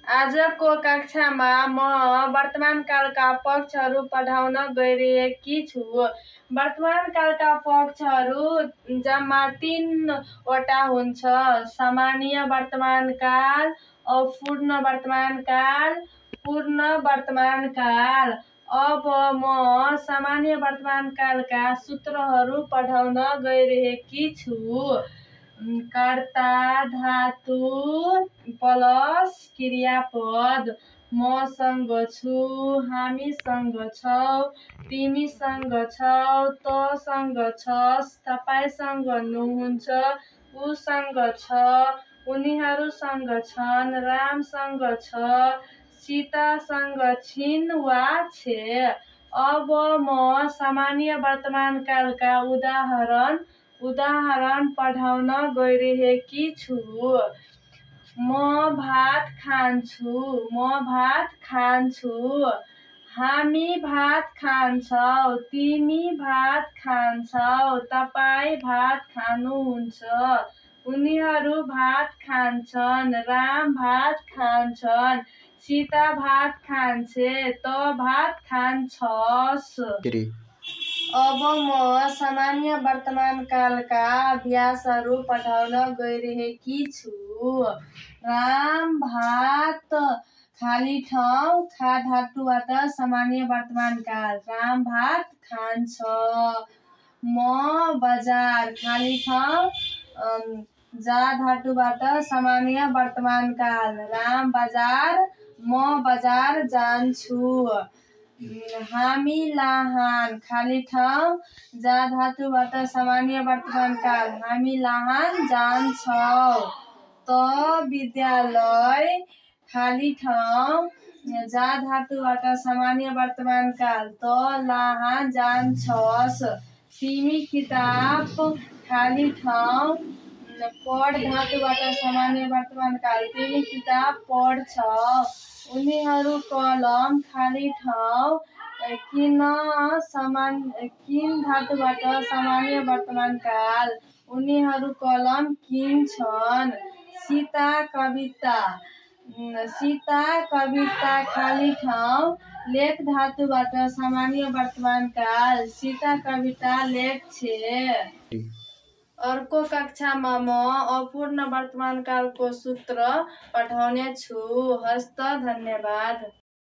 आजको कक्षामा म वर्तमान कालका पक्षहरू पढाउन गइरहेकी छु। वर्तमान कालका पक्षहरू जम्मा 3 वटा हुन्छ। सामान्य वर्तमान काल, अपूर्ण वर्तमान काल, पूर्ण वर्तमान काल। अब म सामान्य वर्तमान कालका सूत्रहरू पढाउन गइरहेकी छु। कर्ता धातु प्लस क्रियापद। मसँग छु, हामीसँग छौ, तिमीसँग छौ, तँसँग छस्, तपाईसँग हुनुहुन्छ, उसँग छ, उनीहरूसँग छन्, रामसँग छ, सीतासँग छिन् वा छे। अब म सामान्य वर्तमान कालका उदाहरण पढाउन गइरहेकी छु। म भात खान्छु, म भात खान्छु। हामी भात खान्छौ, तिमी भात खान्छौ, तपाईँ भात खानुहुन्छ, उनीहरू भात खान्छन्, राम भात खान्छन्, सीता भात खान्छे, तँ भात खान्छस्। अब म सामान्य वर्तमान कालका अभ्यासहरू पढाउन गइरहेकी छु। राम भात खाली ठाउँ खा धातुबाट सामान्य वर्तमान काल। राम भात खान्छ। म बजार खाली ठाउँ जा धातुबाट सामान्य वर्तमान काल। राम बजार, म बजार जान्छु। हामी लाहान खाली ठाउँ जा धातुबाट सामान्य वर्तमान काल। हामी लाहान जान्छौ। त विद्यालय खाली ठाउँ जा धातुबाट सामान्य वर्तमान काल। त लाहान जान्छस्। तिमी किताब खाली ठाउँ पढ धातुबाट सामान्य वर्तमान काल। तिमी किताब पढ्छौ। उनीहरू कलम खाली ठाउँ किन धातुबाट सामान्य वर्तमान काल। उनीहरू कलम किन्छन्। सीता कविता खाली ठाउँ लेख धातुबाट सामान्य वर्तमान काल। सीता कविता लेख्छे। अर्को कक्षामा म अपूर्ण वर्तमान कालको सूत्र पढाउने छु। हस्त, धन्यवाद।